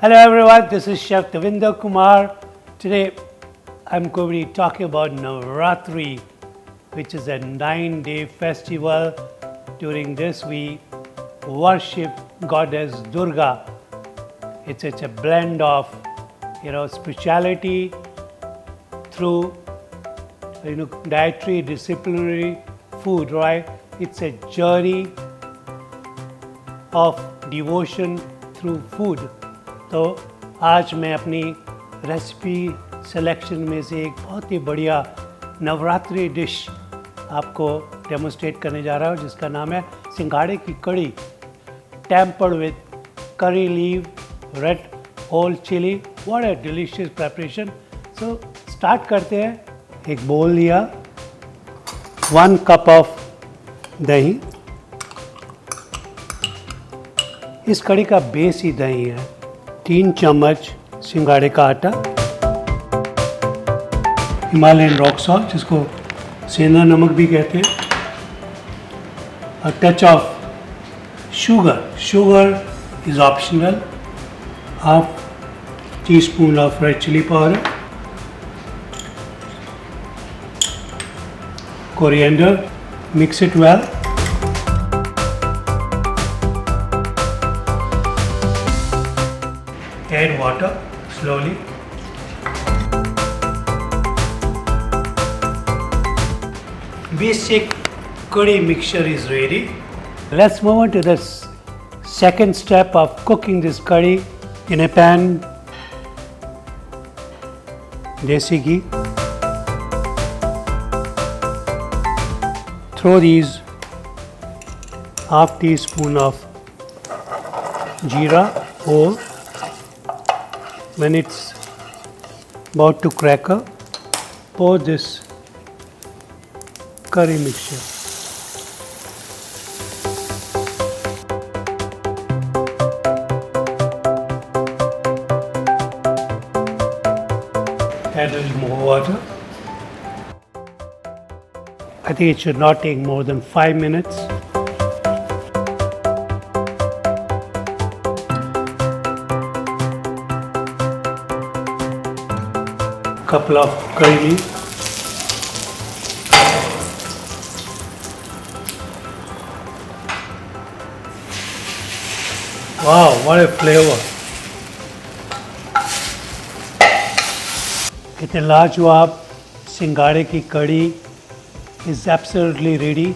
Hello everyone, this is Chef Davinder Kumar. Today I'm going to be talking about Navratri, which is a 9-day festival. During this we worship goddess Durga. It's a blend of spirituality through dietary, disciplinary food, right? It's a journey of devotion through food. तो आज मैं अपनी recipe selection में से एक बहुत ही बढ़िया Navratri dish आपको डेमोस्ट्रेट करने जा रहा हूँ, जिसका नाम है सिंघाड़े की kadhi, tempered with curry leave, red whole chilli. What a delicious preparation. So start करते हैं. एक बोल लिया, 1 कप ऑफ दही. इस कड़ी का बेस ही दही है. 3 चम्मच सिंघाड़े का आटा, हिमालयन रॉक सॉल्ट जिसको सेंधा नमक भी कहते हैं, a touch of sugar. Sugar is optional. Half teaspoon of red chilli powder, coriander, mix it well. Add water slowly. Basic curry mixture is ready. Let's move on to the second step of cooking this curry. In a pan, desi ghee. Throw these half teaspoon of jeera whole. When it's about to crackle, pour this curry mixture. Add a little more water. I think it should not take more than 5 minutes. Couple of curry leaves. Wow, what a flavor. इतने लाजवाब सिंघाड़े की कड़ी is absolutely ready.